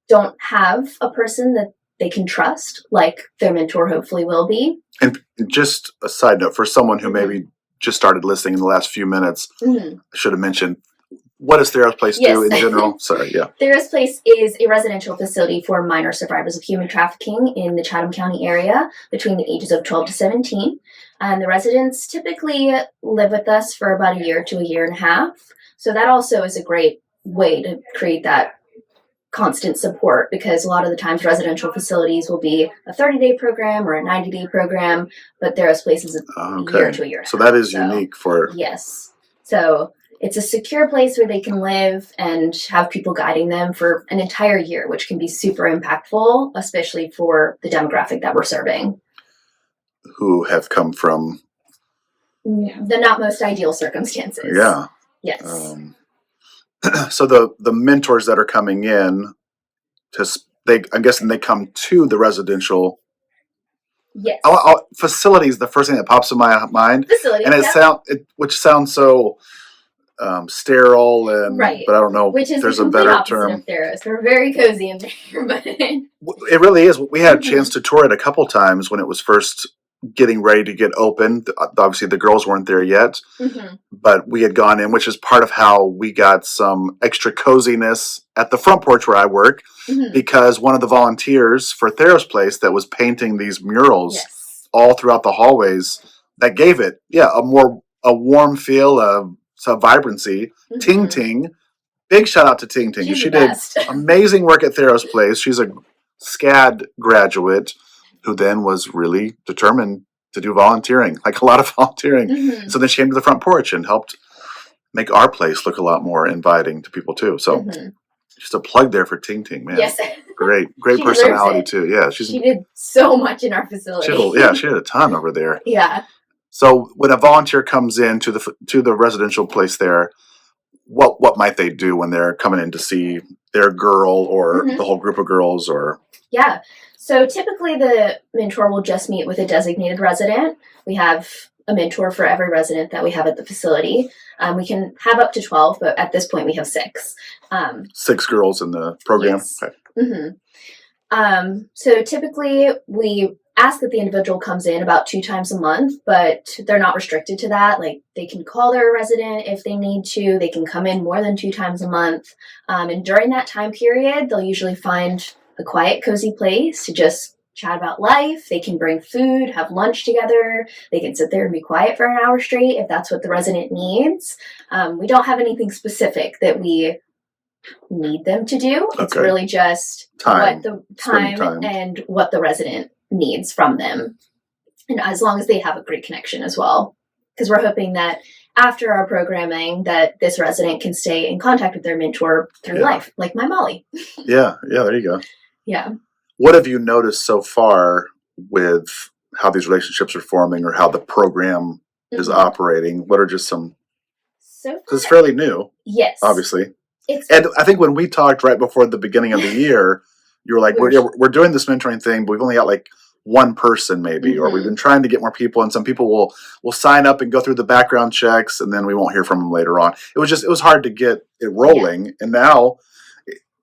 don't have a person that they can trust, like their mentor hopefully will be. And just a side note, for someone who maybe just started listening in the last few minutes, I should have mentioned, what does Tharros Place do in general? Sorry, yeah. Tharros Place is a residential facility for minor survivors of human trafficking in the Chatham County area between the ages of 12 to 17. And the residents typically live with us for about a year to a year and a half. So that also is a great way to create that constant support, because a lot of the times residential facilities will be a 30-day program or a 90-day program, but Tharros Place is a year to a year. So that is unique for... Yes. So it's a secure place where they can live and have people guiding them for an entire year, which can be super impactful, especially for the demographic that we're serving, who have come from the not most ideal circumstances. Yeah. Yes. So the mentors that are coming in, I'm guessing they come to the residential. Yes. Facilities, the first thing that pops in my mind. Facilities, and which sounds so sterile, and right. But I don't know. Which is there's the a complete better opposite term. of Tharros. We're very cozy in there, but it really is. We had a chance to tour it a couple times when it was first getting ready to get open. Obviously, the girls weren't there yet, but we had gone in, which is part of how we got some extra coziness at the front porch where I work, because one of the volunteers for Tharros Place that was painting these murals all throughout the hallways, that gave it, a warm feel of some vibrancy. Ting Ting, big shout out to Ting Ting. She did amazing work at Tharros Place. She's a SCAD graduate who then was really determined to do volunteering, like a lot of volunteering. So then she came to the front porch and helped make our place look a lot more inviting to people too. So just a plug there for Ting Ting, man. Yes. Great personality too. Yeah, she did so much in our facility. She did a ton over there. Yeah. So when a volunteer comes in to the residential place there, what might they do when they're coming in to see their girl or the whole group of girls? Or yeah. So typically the mentor will just meet with a designated resident. We have a mentor for every resident that we have at the facility. We can have up to 12, but at this point we have 6. 6 girls in the program? Yes. Okay. So typically we ask that the individual comes in about 2 times a month, but they're not restricted to that. Like, they can call their resident if they need to. They can come in more than 2 times a month. And during that time period, they'll usually find a quiet, cozy place to just chat about life. They can bring food, have lunch together. They can sit there and be quiet for an hour straight if that's what the resident needs. We don't have anything specific that we need them to do. It's really just what the time and what the resident needs from them. And as long as they have a great connection as well. Because we're hoping that after our programming that this resident can stay in contact with their mentor through life, like my Molly. Yeah, there you go. Yeah. What have you noticed so far with how these relationships are forming, or how the program is operating? What are just some... Because it's fairly new. Yes. Obviously. And I think when we talked right before the beginning of the year, you were like, we're doing this mentoring thing, but we've only got like one person maybe, or we've been trying to get more people, and some people will sign up and go through the background checks, and then we won't hear from them later on. It was hard to get it rolling, and now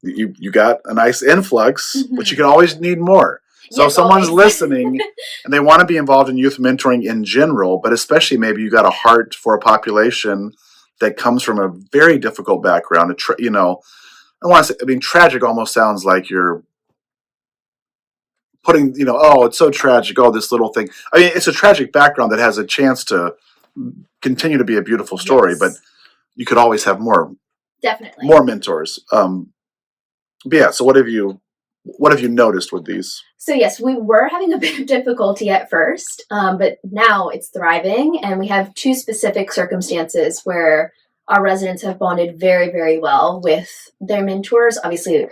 you got a nice influx, but you can always need more. So if someone's listening and they want to be involved in youth mentoring in general, but especially maybe you got a heart for a population that comes from a very difficult background, I want to say, tragic almost sounds like you're putting, it's so tragic, this little thing. It's a tragic background that has a chance to continue to be a beautiful story, but you could always have more. Definitely. More mentors. But yeah, so what have you noticed with these? So yes, we were having a bit of difficulty at first, but now it's thriving, and we have 2 specific circumstances where our residents have bonded very, very well with their mentors. Obviously,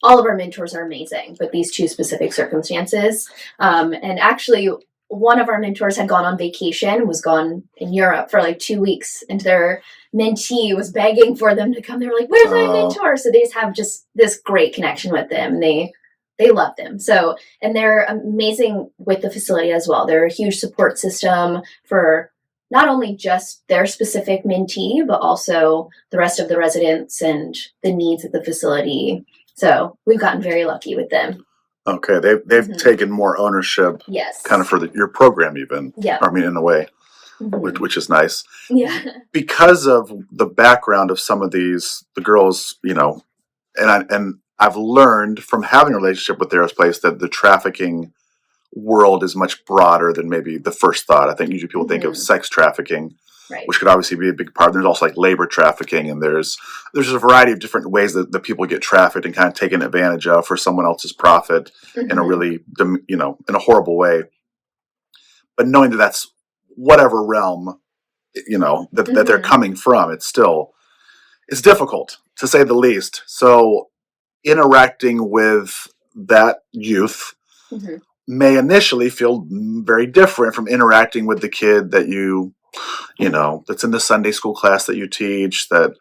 all of our mentors are amazing, but these 2 specific circumstances, and actually one of our mentors had gone on vacation, was gone in Europe for like 2 weeks, and their mentee was begging for them to come. They were like, "Where's my mentor?" So they just have just this great connection with them. They love them. So, and they're amazing with the facility as well. They're a huge support system for not only just their specific mentee, but also the rest of the residents and the needs of the facility. So we've gotten very lucky with them. Okay, they've taken more ownership, yes, kind of for your program, even. Yeah, I mean, in a way, which is nice. Yeah, because of the background of some of the girls, and I've learned from having a relationship with Tharros Place that the trafficking world is much broader than maybe the first thought. I think usually people think of sex trafficking, right, which could obviously be a big part. There's also like labor trafficking, and there's a variety of different ways that people get trafficked and kind of taken advantage of for someone else's profit in a really, in a horrible way. But knowing that that's whatever realm, that they're coming from, it's difficult to say the least. So interacting with that youth may initially feel very different from interacting with the kid that that's in the Sunday school class that you teach, that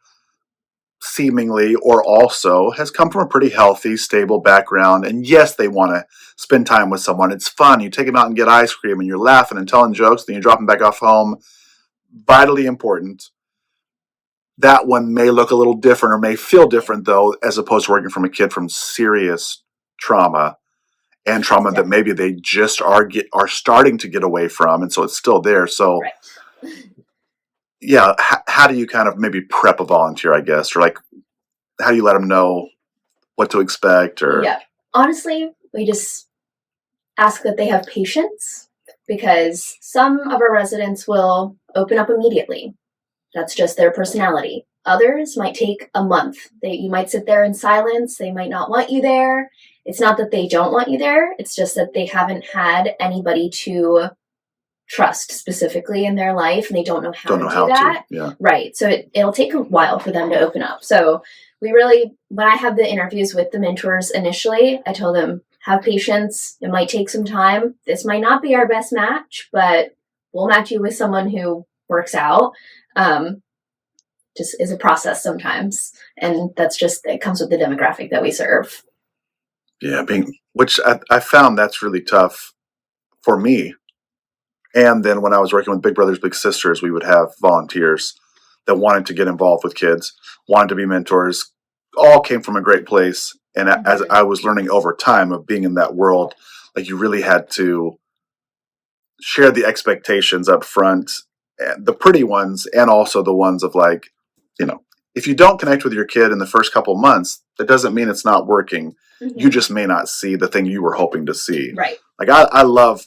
seemingly or also has come from a pretty healthy, stable background. And yes, they want to spend time with someone. It's fun. You take them out and get ice cream and you're laughing and telling jokes, then you drop them back off home. Vitally important. That one may look a little different or may feel different, though, as opposed to working from a kid from serious trauma and trauma that maybe they just are starting to get away from, and so it's still there. So, yeah, how do you kind of maybe prep a volunteer, I guess, or like how do you let them know what to expect? Or honestly, we just ask that they have patience, because some of our residents will open up immediately. That's just their personality. Others might take a month. You might sit there in silence. They might not want you there. It's not that they don't want you there. It's just that they haven't had anybody to trust specifically in their life, and they don't know how to do that. Yeah. Right. So it'll take a while for them to open up. So when I have the interviews with the mentors initially, I tell them, have patience. It might take some time. This might not be our best match, but we'll match you with someone who works out. Just is a process sometimes. And it comes with the demographic that we serve. Yeah, which I found that's really tough for me. And then when I was working with Big Brothers Big Sisters, we would have volunteers that wanted to get involved with kids, wanted to be mentors, all came from a great place. And as I was learning over time of being in that world, like you really had to share the expectations up front, the pretty ones, and also the ones of like, if you don't connect with your kid in the first couple months, that doesn't mean it's not working. You just may not see the thing you were hoping to see. Right. Like I love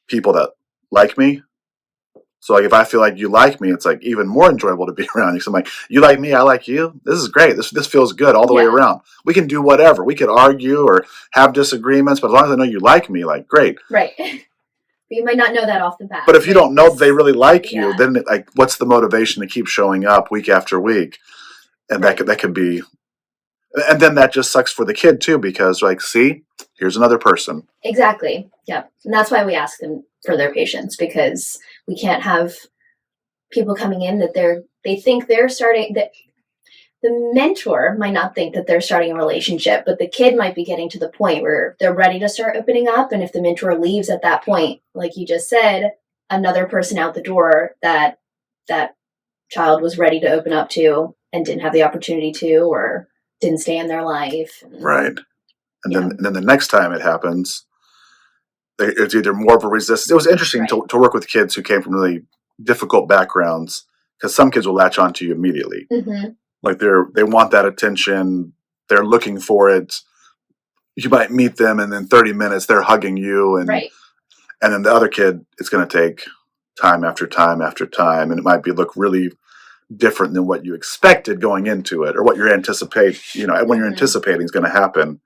people that like me. So like if I feel like you like me, it's like even more enjoyable to be around you. So I'm like, you like me, I like you. This is great. This feels good all the way around. We can do whatever. We could argue or have disagreements, but as long as I know you like me, like great. Right. You might not know that off the bat. But if you don't know they really like you, then like what's the motivation to keep showing up week after week? And that could be, and then that just sucks for the kid too, because like, see, here's another person. Exactly. Yeah. And that's why we ask them for their patience, because we can't have people coming in that they think they're starting, that the mentor might not think that they're starting a relationship, but the kid might be getting to the point where they're ready to start opening up. And if the mentor leaves at that point, like you just said, another person out the door that child was ready to open up to and didn't have the opportunity to, or didn't stay in their life. Right. And then the next time it happens, it's either more of a resistance. It was interesting to work with kids who came from really difficult backgrounds, because some kids will latch on to you immediately. Like they want that attention. They're looking for it. You might meet them, and in 30 minutes they're hugging you, and then the other kid, it's going to take time after time after time, and it might look really different than what you expected going into it, or what you're anticipating. When you're anticipating is going to happen,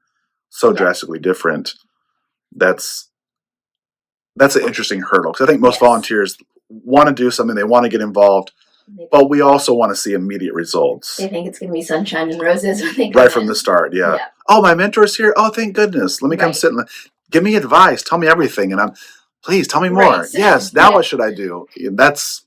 so drastically different. That's an interesting hurdle, because I think most volunteers want to do something, they want to get involved, but we also want to see immediate results. They think it's going to be sunshine and roses when they come right from the start. Yeah. Oh, my mentor's here. Oh, thank goodness. Let me come sit and give me advice. Tell me everything. And I'm Please tell me more. Right. Yes. Now Yeah. what should I do? That's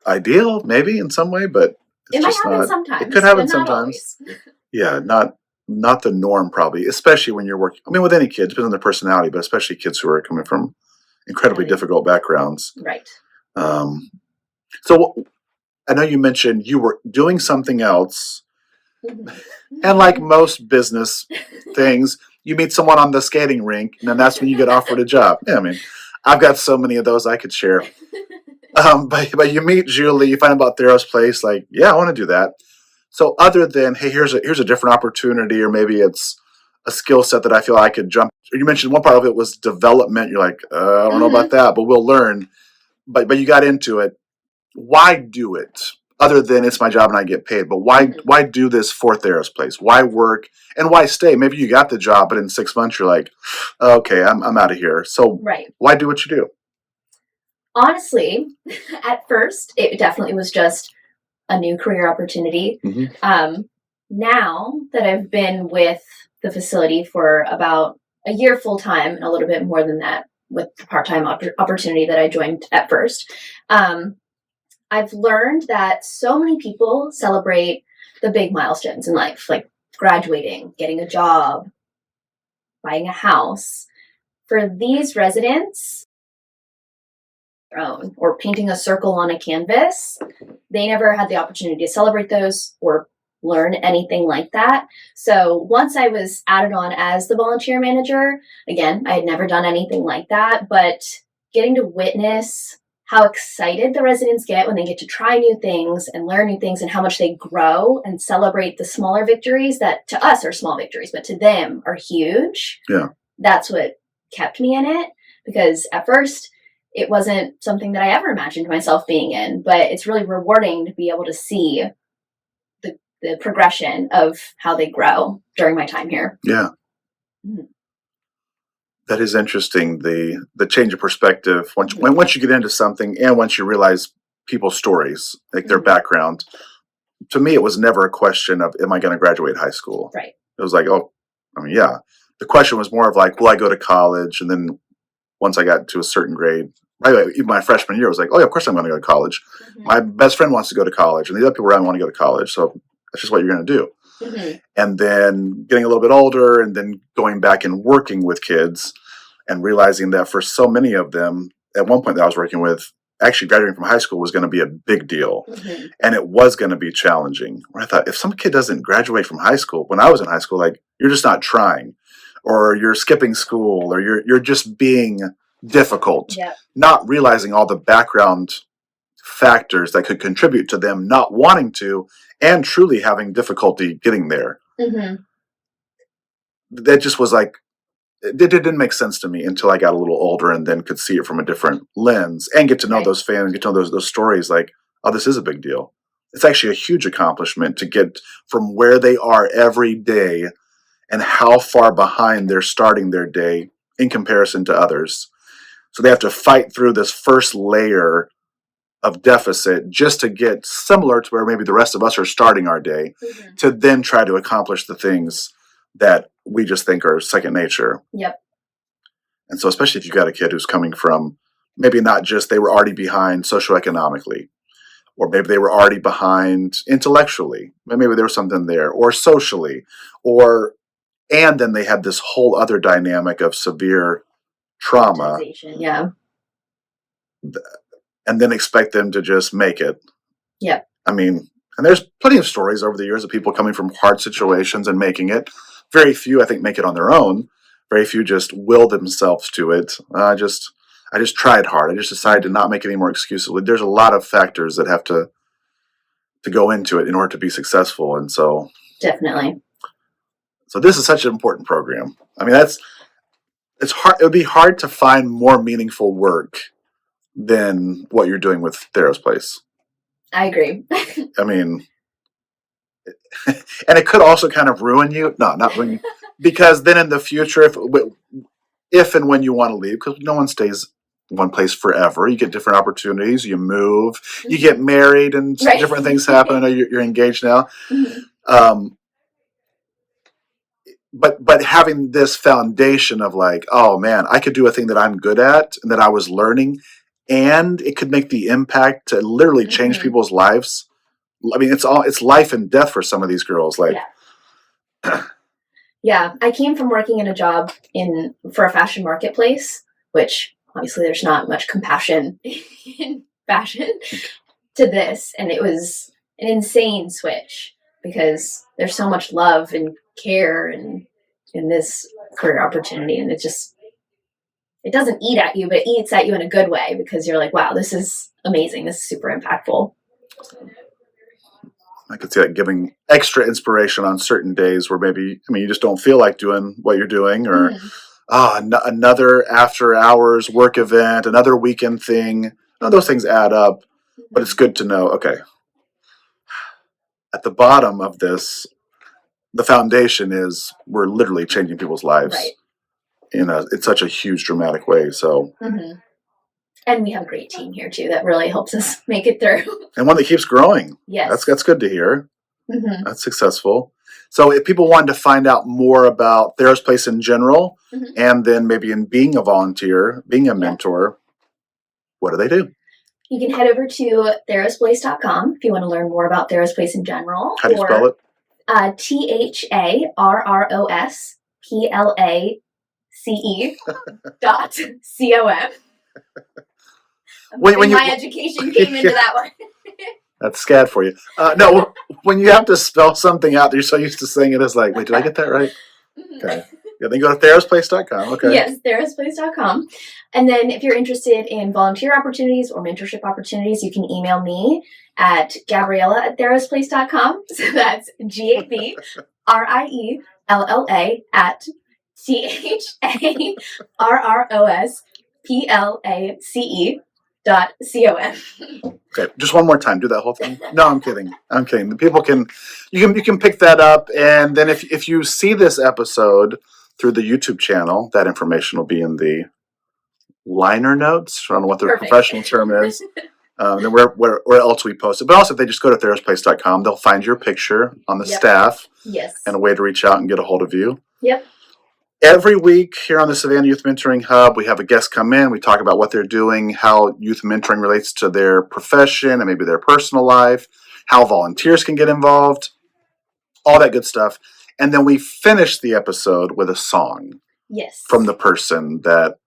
ideal, maybe in some way, but it's It might just happen not. sometimes, It could happen but not sometimes. always. Yeah, not the norm probably, especially when you're working. I mean, with any kids, depends on their personality, but especially kids who are coming from incredibly Right. difficult backgrounds. Right. So I know you mentioned you were doing something else, Mhm. and like most business things, you meet someone on the skating rink, and then that's when you get offered a job. Yeah, I mean, I've got so many of those I could share. But you meet Julie, you find out about Tharros Place, like, yeah, I want to do that. So other than, hey, here's a different opportunity, or maybe it's a skill set that I feel I could jump. You mentioned one part of it was development. You're like, I don't know about that, but we'll learn. But you got into it. Why do it? Other than it's my job and I get paid, but why do this for Tharros Place? Why work and why stay? Maybe you got the job, but in 6 months you're like, okay, I'm out of here. So Right. why do what you do? Honestly, at first, it definitely was just a new career opportunity. Mm-hmm. Now that I've been with the facility for about a year full time and a little bit more than that with the part-time opportunity that I joined at first, I've learned that so many people celebrate the big milestones in life, like graduating, getting a job, buying a house. For these residents, their own, or painting a circle on a canvas, they never had the opportunity to celebrate those or learn anything like that. So once I was added on as the volunteer manager, again, I had never done anything like that, but getting to witness how excited the residents get when they get to try new things and learn new things, and how much they grow and celebrate the smaller victories that to us are small victories, but to them are huge. Yeah. That's what kept me in it, because at first it wasn't something that I ever imagined myself being in, but it's really rewarding to be able to see the progression of how they grow during my time here. Yeah. Mm-hmm. That is interesting. The change of perspective once you get into something, and once you realize people's stories, like their background. To me, it was never a question of, am I going to graduate high school? Right. It was like, oh, I mean, yeah. The question was more of like, will I go to college? And then once I got to a certain grade, right, even my freshman year, I was like, oh yeah, of course I'm going to go to college. Mm-hmm. My best friend wants to go to college, and the other people around want to go to college. So that's just what you're going to do. Mm-hmm. And then getting a little bit older, and then going back and working with kids, and realizing that for so many of them, at one point that I was working with, actually graduating from high school was going to be a big deal. Mm-hmm. And it was going to be challenging. Where I thought, if some kid doesn't graduate from high school, when I was in high school, like, you're just not trying, or you're skipping school, or you're just being difficult, not realizing all the background factors that could contribute to them not wanting to and truly having difficulty getting there. Mm-hmm. That just was like, it didn't make sense to me until I got a little older, and then could see it from a different lens and get to know those fans, get to know those stories. Like, oh, this is a big deal. It's actually a huge accomplishment to get from where they are every day and how far behind they're starting their day in comparison to others. So they have to fight through this first layer of deficit just to get similar to where maybe the rest of us are starting our day, mm-hmm. to then try to accomplish the things that we just think are second nature. Yep. And so especially if you've got a kid who's coming from maybe not just they were already behind socioeconomically, or maybe they were already behind intellectually, maybe there was something there, or socially, and then they had this whole other dynamic of severe trauma. Yeah. And then expect them to just make it. Yep. I mean, and there's plenty of stories over the years of people coming from hard situations and making it. Very few, I think, make it on their own. Very few just will themselves to it. I just tried hard. I just decided to not make any more excuses. There's a lot of factors that have to go into it in order to be successful. And so definitely. So this is such an important program. I mean, it's hard. It would be hard to find more meaningful work than what you're doing with Tharros Place. I agree. I mean, and it could also kind of ruin you. No, not ruin you. Because then in the future, if and when you want to leave, because no one stays one place forever, you get different opportunities, you move, you get married, and different things happen. I know you're engaged now. Mm-hmm. but having this foundation of like, oh man, I could do a thing that I'm good at and that I was learning, and it could make the impact to literally change people's lives. I mean, it's life and death for some of these girls. Like, yeah, I came from working in a job for a fashion marketplace, which obviously there's not much compassion in fashion, to this, and it was an insane switch because there's so much love and care and in this career opportunity, and it doesn't eat at you, but it eats at you in a good way because you're like, wow, this is amazing, this is super impactful. I could see that giving extra inspiration on certain days where maybe, I mean, you just don't feel like doing what you're doing, or another after hours work event, another weekend thing. Those things add up, but it's good to know, okay, at the bottom of this, the foundation is we're literally changing people's lives in such a huge, dramatic way. So, and we have a great team here too that really helps us make it through, and one that keeps growing. Yes, that's good to hear. That's successful. So, if people wanted to find out more about Tharros Place in general, and then maybe in being a volunteer, being a mentor, what do they do? You can head over to tharrosplace.com if you want to learn more about Tharros Place in general. How do you spell it? TharrosPlace.com. My education came into that one. That's SCAD for you. No, when you have to spell something out, you're so used to saying it as like, wait, did I get that right? Okay. Yeah, then go to tharrosplace.com. Okay. Yes, tharrosplace.com. And then if you're interested in volunteer opportunities or mentorship opportunities, you can email me at Gabriella@tharrosplace.com. So that's GabrielleAt@TharrosPlace.com. Okay, just one more time. Do that whole thing. No, I'm kidding. The people you can pick that up, and then if you see this episode through the YouTube channel, that information will be in the liner notes. I don't know what the professional term is. Then where else we post it. But also, if they just go to tharrosplace.com, they'll find your picture on the staff. Yes. And a way to reach out and get a hold of you. Yep. Every week here on the Savannah Youth Mentoring Hub, we have a guest come in. We talk about what they're doing, how youth mentoring relates to their profession and maybe their personal life, how volunteers can get involved, all that good stuff. And then we finish the episode with a song. Yes. From the person that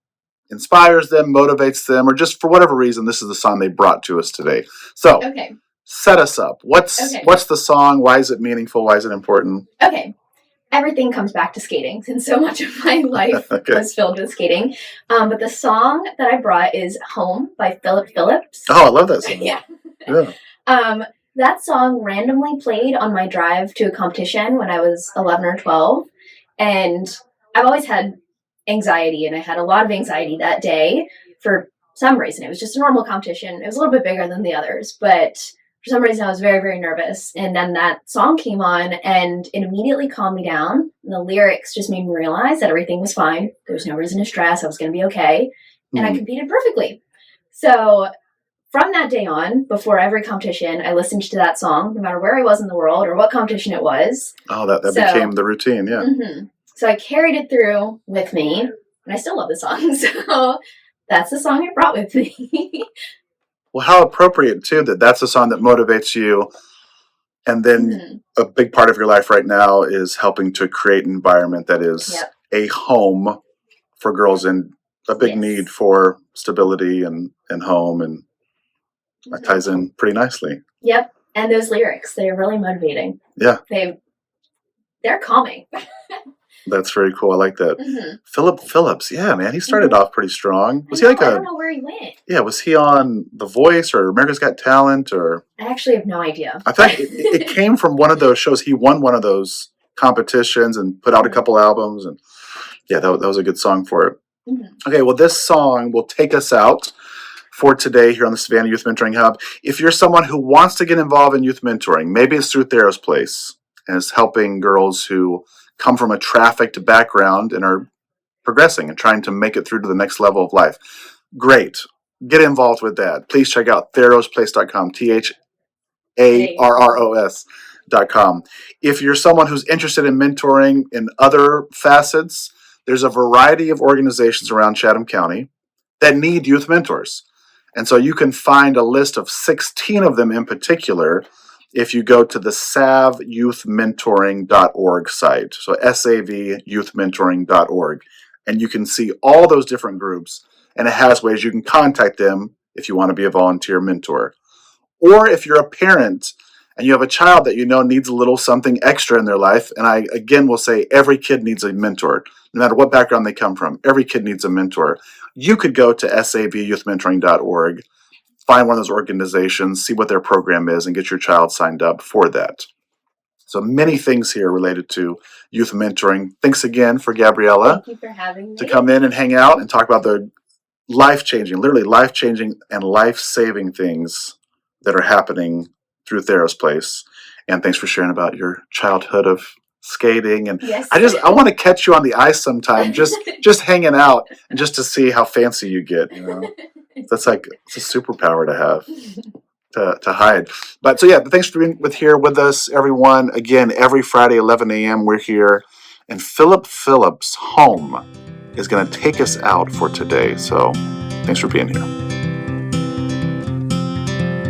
inspires them, motivates them, or just for whatever reason, this is the song they brought to us today. So, set us up. What's the song? Why is it meaningful? Why is it important? Okay. Everything comes back to skating, since so much of my life was filled with skating. But the song that I brought is Home by Philip Phillips. Oh, I love that song. Yeah. That song randomly played on my drive to a competition when I was 11 or 12. And I've always had anxiety, and I had a lot of anxiety that day for some reason. It was just a normal competition. It was a little bit bigger than the others, but for some reason I was very, very nervous. And then that song came on and it immediately calmed me down. And the lyrics just made me realize that everything was fine. There was no reason to stress. I was going to be okay. And I competed perfectly. So from that day on, before every competition, I listened to that song, no matter where I was in the world or what competition it was. Oh, that became the routine, yeah. So I carried it through with me, and I still love the song. So that's the song I brought with me. Well, how appropriate, too, that's the song that motivates you. And then a big part of your life right now is helping to create an environment that is a home for girls in a big need for stability and home. And that ties in pretty nicely. Yep. And those lyrics, they're really motivating. Yeah. They're calming. That's very cool. I like that. Philip Phillips. Yeah, man. He started off pretty strong. Was he I don't know where he went. Yeah. Was he on The Voice or America's Got Talent or? I actually have no idea. I think it came from one of those shows. He won one of those competitions and put out a couple albums. And yeah, that was a good song for it. Okay. Well, this song will take us out for today here on the Savannah Youth Mentoring Hub. If you're someone who wants to get involved in youth mentoring, maybe it's through Tharros Place and it's helping girls who come from a trafficked background and are progressing and trying to make it through to the next level of life. Great. Get involved with that. Please check out tharrosplace.com, com. If you're someone who's interested in mentoring in other facets, there's a variety of organizations around Chatham County that need youth mentors. And so you can find a list of 16 of them in particular if you go to the savyouthmentoring.org site. So savyouthmentoring.org. And you can see all those different groups. And it has ways you can contact them if you want to be a volunteer mentor. Or if you're a parent and you have a child that you know needs a little something extra in their life, and I again will say every kid needs a mentor, no matter what background they come from. Every kid needs a mentor. You could go to savyouthmentoring.org, find one of those organizations, see what their program is, and get your child signed up for that. So many things here related to youth mentoring. Thanks again for Gabriella. Thank you for having me. To come in and hang out and talk about the life-changing, literally life-changing and life-saving things that are happening through Tharros Place. And thanks for sharing about your childhood of skating. And Yes. I want to catch you on the ice sometime, just hanging out and just to see how fancy you get. You know, that's like, it's a superpower to have. To hide. But so yeah, thanks for being here with us, everyone. Again, every Friday, 11 a.m. we're here. And Philip Phillips' home is going to take us out for today. So thanks for being here.